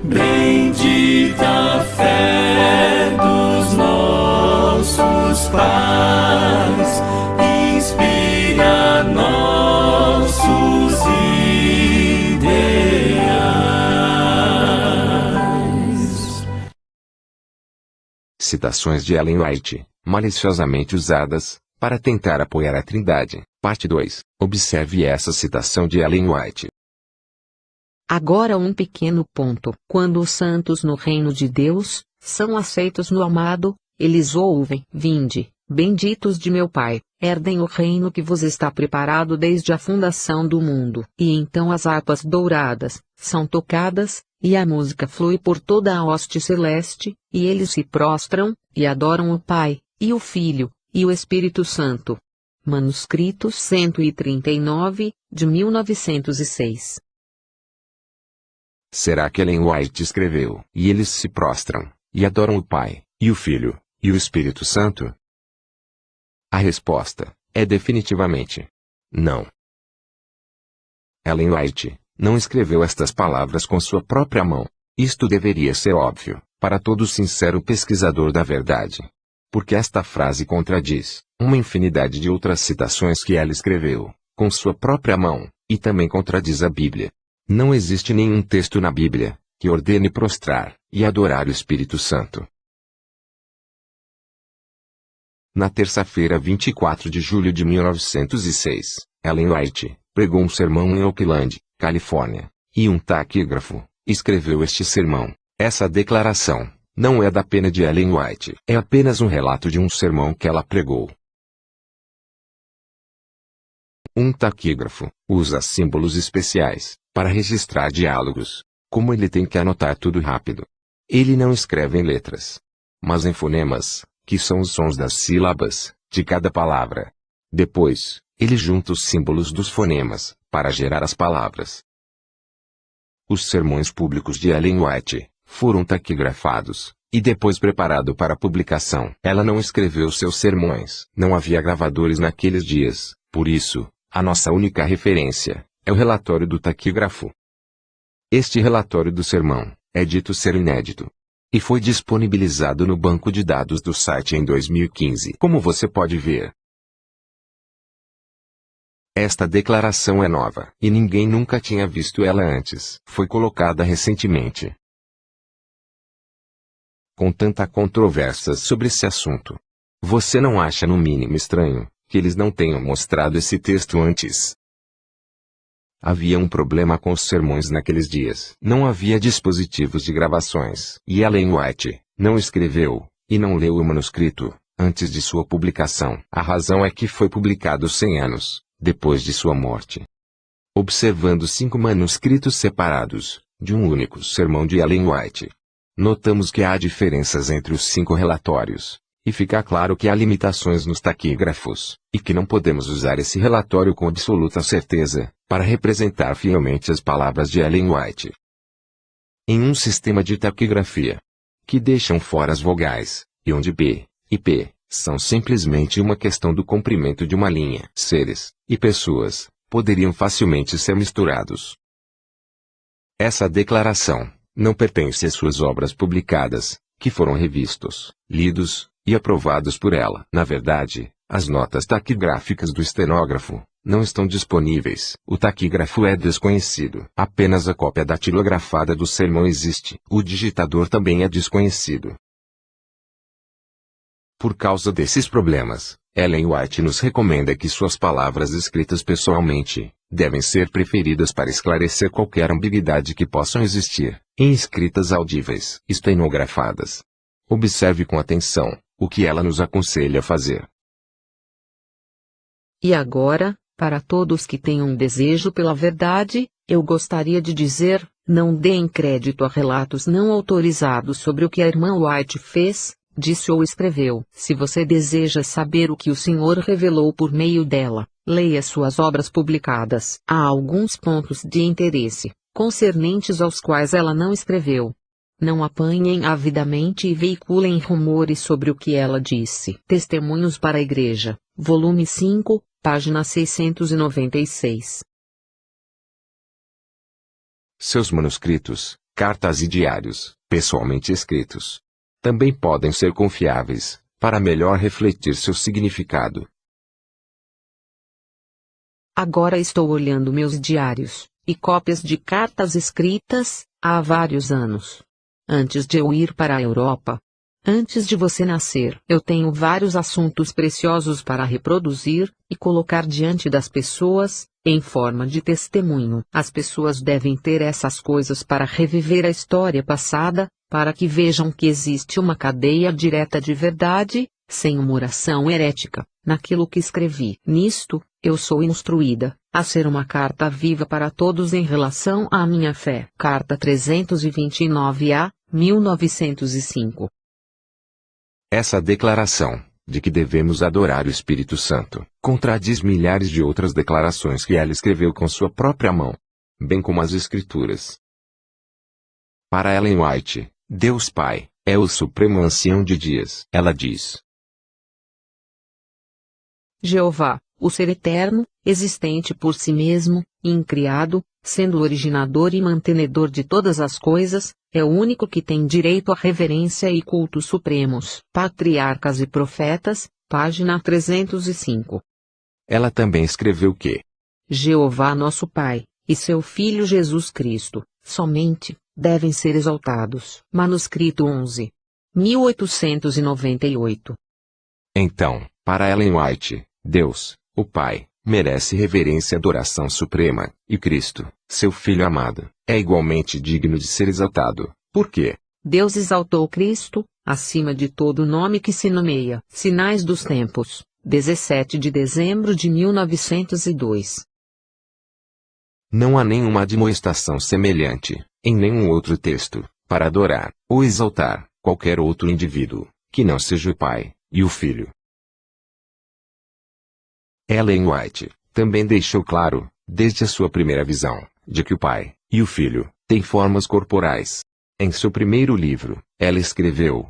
Bendita a fé dos nossos pais, inspira nossos ideais. Citações de Ellen White, maliciosamente usadas, para tentar apoiar a Trindade. Parte 2. Observe essa citação de Ellen White. Agora um pequeno ponto. Quando os santos no reino de Deus são aceitos no amado, eles ouvem: vinde, benditos de meu Pai, herdem o reino que vos está preparado desde a fundação do mundo. E então as harpas douradas são tocadas, e a música flui por toda a hoste celeste, e eles se prostram, e adoram o Pai, e o Filho, e o Espírito Santo. Manuscrito 139, de 1906. Será que Ellen White escreveu: e eles se prostram, e adoram o Pai, e o Filho, e o Espírito Santo? A resposta é definitivamente não. Ellen White não escreveu estas palavras com sua própria mão. Isto deveria ser óbvio, para todo sincero pesquisador da verdade. Porque esta frase contradiz uma infinidade de outras citações que ela escreveu, com sua própria mão, e também contradiz a Bíblia. Não existe nenhum texto na Bíblia que ordene prostrar e adorar o Espírito Santo. Na terça-feira 24 de julho de 1906, Ellen White pregou um sermão em Oakland, Califórnia, e um taquígrafo escreveu este sermão. Essa declaração não é da pena de Ellen White, é apenas um relato de um sermão que ela pregou. Um taquígrafo usa símbolos especiais para registrar diálogos. Como ele tem que anotar tudo rápido, ele não escreve em letras, mas em fonemas, que são os sons das sílabas de cada palavra. Depois, ele junta os símbolos dos fonemas para gerar as palavras. Os sermões públicos de Ellen White foram taquigrafados e depois preparado para publicação. Ela não escreveu seus sermões. Não havia gravadores naqueles dias, por isso, a nossa única referência é o relatório do taquígrafo. Este relatório do sermão é dito ser inédito e foi disponibilizado no banco de dados do site em 2015. Como você pode ver, esta declaração é nova e ninguém nunca tinha visto ela antes. Foi colocada recentemente. Com tanta controvérsia sobre esse assunto, você não acha no mínimo estranho que eles não tenham mostrado esse texto antes? Havia um problema com os sermões naqueles dias. Não havia dispositivos de gravações. E Ellen White não escreveu e não leu o manuscrito antes de sua publicação. A razão é que foi publicado 100 anos depois de sua morte. Observando 5 manuscritos separados de um único sermão de Ellen White, notamos que há diferenças entre os 5 relatórios, e fica claro que há limitações nos taquígrafos, e que não podemos usar esse relatório com absoluta certeza para representar fielmente as palavras de Ellen White. Em um sistema de taquigrafia que deixam fora as vogais, e onde B e P são simplesmente uma questão do comprimento de uma linha, seres e pessoas poderiam facilmente ser misturados. Essa declaração não pertence às suas obras publicadas, que foram revistos, lidos e aprovados por ela. Na verdade, as notas taquigráficas do estenógrafo não estão disponíveis. O taquígrafo é desconhecido. Apenas a cópia datilografada do sermão existe. O digitador também é desconhecido. Por causa desses problemas, Ellen White nos recomenda que suas palavras escritas pessoalmente devem ser preferidas para esclarecer qualquer ambiguidade que possam existir em escritas audíveis, estenografadas. Observe com atenção o que ela nos aconselha a fazer. E agora, para todos que tenham um desejo pela verdade, eu gostaria de dizer: não deem crédito a relatos não autorizados sobre o que a irmã White fez, disse ou escreveu. Se você deseja saber o que o Senhor revelou por meio dela, leia suas obras publicadas. Há alguns pontos de interesse, concernentes aos quais ela não escreveu. Não apanhem avidamente e veiculem rumores sobre o que ela disse. Testemunhos para a Igreja, volume 5, página 696. Seus manuscritos cartas e diários, pessoalmente escritos. Também podem ser confiáveis, para melhor refletir seu significado. Agora estou olhando meus diários, e cópias de cartas escritas, há vários anos. Antes de eu ir para a Europa. Antes de você nascer, eu tenho vários assuntos preciosos para reproduzir e colocar diante das pessoas, em forma de testemunho. As pessoas devem ter essas coisas para reviver a história passada, para que vejam que existe uma cadeia direta de verdade, sem uma oração herética, naquilo que escrevi. Nisto, eu sou instruída a ser uma carta viva para todos em relação à minha fé. Carta 329-A, 1905. Essa declaração, de que devemos adorar o Espírito Santo, contradiz milhares de outras declarações que ela escreveu com sua própria mão, bem como as Escrituras. Para Ellen White, Deus Pai é o supremo ancião de dias. Ela diz: Jeová, o Ser Eterno, existente por si mesmo, incriado, sendo o originador e mantenedor de todas as coisas, é o único que tem direito à reverência e culto supremos. Patriarcas e Profetas, página 305. Ela também escreveu que Jeová nosso Pai, e seu Filho Jesus Cristo, somente, devem ser exaltados. Manuscrito 11. 1898. Então, para Ellen White, Deus, o Pai, merece reverência e adoração suprema, e Cristo, seu Filho amado, é igualmente digno de ser exaltado. Por quê? Deus exaltou Cristo, acima de todo nome que se nomeia. Sinais dos Tempos, 17 de dezembro de 1902. Não há nenhuma admoestação semelhante, em nenhum outro texto, para adorar, ou exaltar, qualquer outro indivíduo, que não seja o Pai, e o Filho. Ellen White também deixou claro, desde a sua primeira visão, de que o Pai e o Filho têm formas corporais. Em seu primeiro livro, ela escreveu: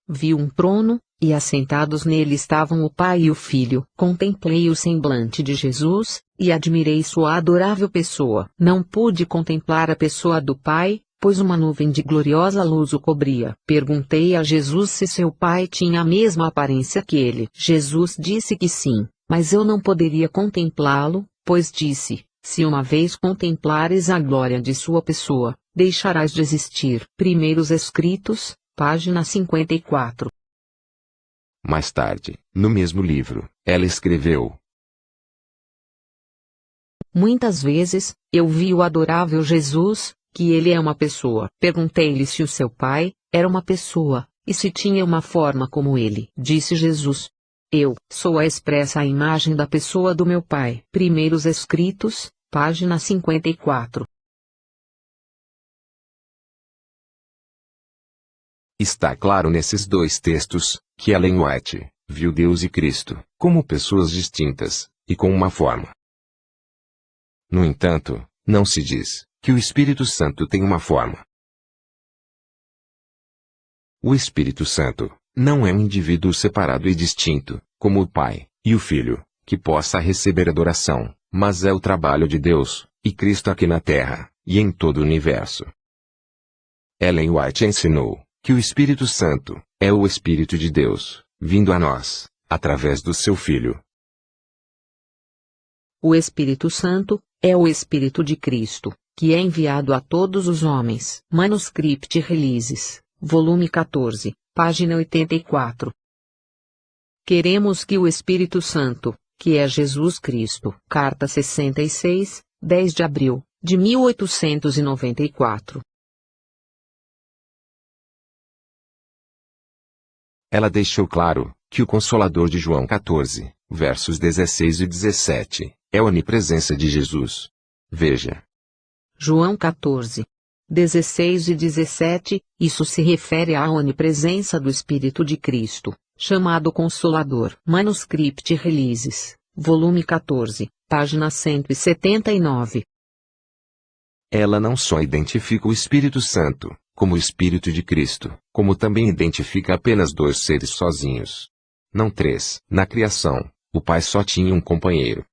Vi um trono, e assentados nele estavam o Pai e o Filho. Contemplei o semblante de Jesus, e admirei sua adorável pessoa. Não pude contemplar a pessoa do Pai, pois uma nuvem de gloriosa luz o cobria. Perguntei a Jesus se seu Pai tinha a mesma aparência que ele. Jesus disse que sim, mas eu não poderia contemplá-lo, pois disse: se uma vez contemplares a glória de sua pessoa, deixarás de existir. Primeiros Escritos, página 54. Mais tarde, no mesmo livro, ela escreveu: Muitas vezes, eu vi o adorável Jesus, que ele é uma pessoa. Perguntei-lhe se o seu Pai era uma pessoa, e se tinha uma forma como ele. Disse Jesus: eu sou a expressa imagem da pessoa do meu Pai. Primeiros Escritos, página 54. Está claro nesses dois textos, que Ellen White viu Deus e Cristo como pessoas distintas, e com uma forma. No entanto, não se diz que o Espírito Santo tem uma forma. O Espírito Santo não é um indivíduo separado e distinto, como o Pai e o Filho, que possa receber adoração, mas é o trabalho de Deus e Cristo aqui na Terra e em todo o universo. Ellen White ensinou que o Espírito Santo é o Espírito de Deus, vindo a nós, através do seu Filho. O Espírito Santo é o Espírito de Cristo, que é enviado a todos os homens. Manuscript Releases, volume 14, página 84. Queremos que o Espírito Santo, que é Jesus Cristo. Carta 66, 10 de abril, de 1894. Ela deixou claro que o Consolador de João 14, versos 16 e 17, é a onipresença de Jesus. Veja. João 14, 16 e 17, isso se refere à onipresença do Espírito de Cristo, chamado Consolador. Manuscript Releases, volume 14, página 179. Ela não só identifica o Espírito Santo, como o Espírito de Cristo, como também identifica apenas dois seres sozinhos. Não três. Na criação, o Pai só tinha um companheiro.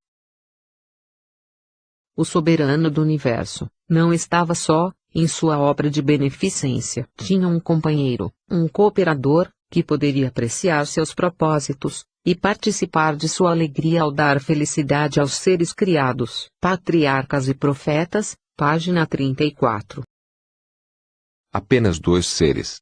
O soberano do universo não estava só, em sua obra de beneficência. Tinha um companheiro, um cooperador, que poderia apreciar seus propósitos e participar de sua alegria ao dar felicidade aos seres criados. Patriarcas e Profetas, página 34. Apenas dois seres.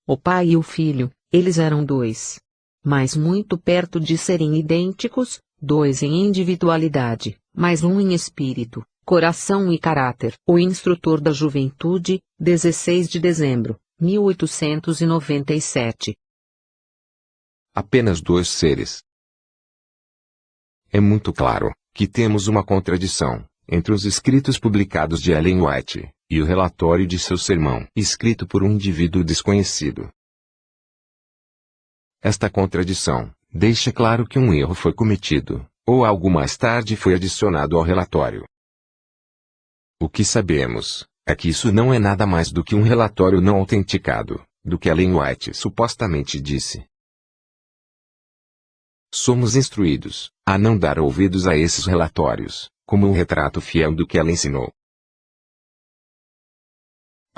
O pai e o filho, eles eram dois. Mas muito perto de serem idênticos, dois em individualidade, mas um em espírito, coração e caráter. O Instrutor da Juventude, 16 de dezembro, 1897. Apenas dois seres. É muito claro que temos uma contradição entre os escritos publicados de Ellen White e o relatório de seu sermão, escrito por um indivíduo desconhecido. Esta contradição deixa claro que um erro foi cometido, ou algo mais tarde foi adicionado ao relatório. O que sabemos é que isso não é nada mais do que um relatório não autenticado, do que Ellen White supostamente disse. Somos instruídos a não dar ouvidos a esses relatórios, como um retrato fiel do que ela ensinou.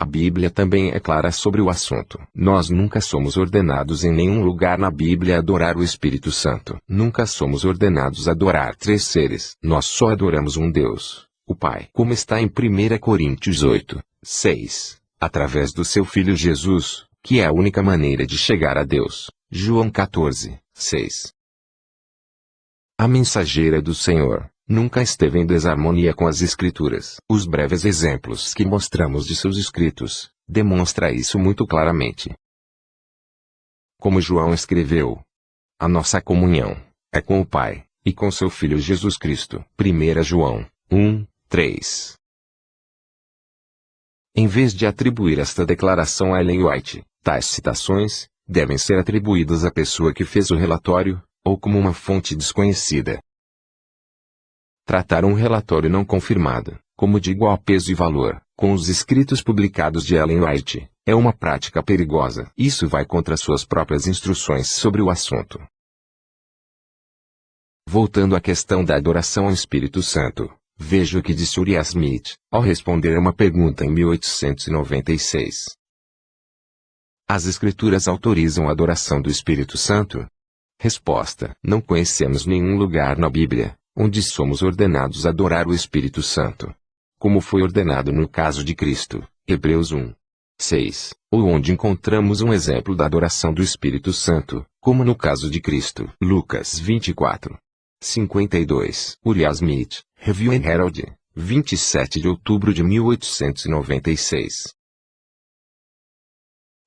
A Bíblia também é clara sobre o assunto. Nós nunca somos ordenados em nenhum lugar na Bíblia a adorar o Espírito Santo. Nunca somos ordenados a adorar três seres. Nós só adoramos um Deus, o Pai. Como está em 1 Coríntios 8, 6, através do seu Filho Jesus, que é a única maneira de chegar a Deus. João 14, 6. A mensageira do Senhor nunca esteve em desarmonia com as Escrituras. Os breves exemplos que mostramos de seus escritos demonstra isso muito claramente. Como João escreveu, a nossa comunhão é com o Pai e com seu Filho Jesus Cristo. 1 João 1, 3. Em vez de atribuir esta declaração a Ellen White, tais citações devem ser atribuídas à pessoa que fez o relatório, ou como uma fonte desconhecida. Tratar um relatório não confirmado, como de igual peso e valor, com os escritos publicados de Ellen White, é uma prática perigosa. Isso vai contra suas próprias instruções sobre o assunto. Voltando à questão da adoração ao Espírito Santo, veja o que disse Uriah Smith, ao responder a uma pergunta em 1896. As Escrituras autorizam a adoração do Espírito Santo? Resposta: não conhecemos nenhum lugar na Bíblia onde somos ordenados a adorar o Espírito Santo, como foi ordenado no caso de Cristo, Hebreus 1, 6, ou onde encontramos um exemplo da adoração do Espírito Santo, como no caso de Cristo, Lucas 24, 52. Uriah Smith, Review and Herald, 27 de outubro de 1896.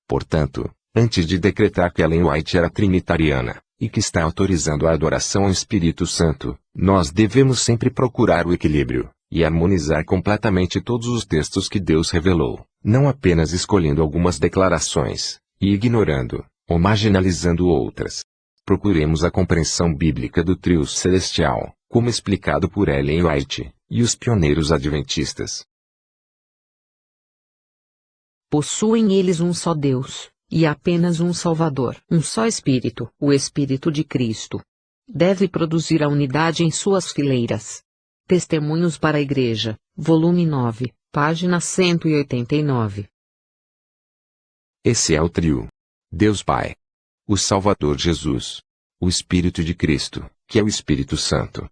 Portanto, antes de decretar que Ellen White era trinitariana, e que está autorizando a adoração ao Espírito Santo, nós devemos sempre procurar o equilíbrio, e harmonizar completamente todos os textos que Deus revelou, não apenas escolhendo algumas declarações, e ignorando, ou marginalizando outras. Procuremos a compreensão bíblica do trio celestial, como explicado por Ellen White, e os pioneiros adventistas. Possuem eles um só Deus, e apenas um Salvador, um só Espírito, o Espírito de Cristo. Deve produzir a unidade em suas fileiras. Testemunhos para a Igreja, volume 9, página 189. Esse é o trio. Deus Pai. O Salvador Jesus. O Espírito de Cristo, que é o Espírito Santo.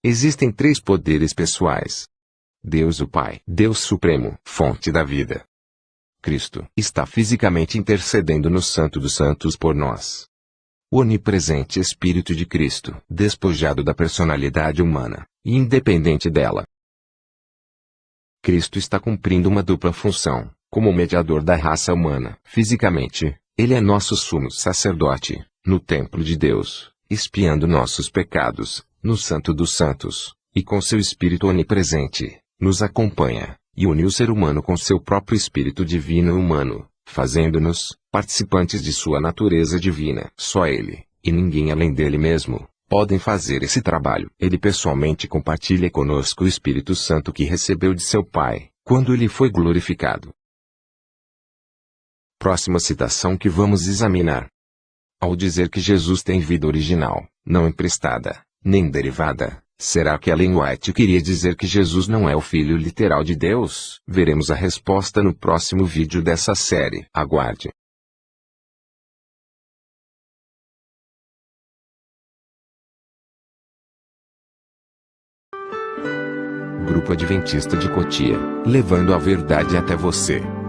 Existem três poderes pessoais. Deus o Pai, Deus Supremo, fonte da vida. Cristo está fisicamente intercedendo no Santo dos Santos por nós. O onipresente Espírito de Cristo, despojado da personalidade humana, e independente dela. Cristo está cumprindo uma dupla função, como mediador da raça humana. Fisicamente, ele é nosso sumo sacerdote, no templo de Deus, expiando nossos pecados, no Santo dos Santos, e com seu Espírito onipresente, nos acompanha, e une o ser humano com seu próprio Espírito divino e humano, fazendo-nos participantes de sua natureza divina. Só ele, e ninguém além dele mesmo, podem fazer esse trabalho. Ele pessoalmente compartilha conosco o Espírito Santo que recebeu de seu Pai, quando ele foi glorificado. Próxima citação que vamos examinar. Ao dizer que Jesus tem vida original, não emprestada, nem derivada, Será que Ellen White queria dizer que Jesus não é o filho literal de Deus? Veremos a resposta no próximo vídeo dessa série. Aguarde. Grupo Adventista de Cotia, levando a verdade até você.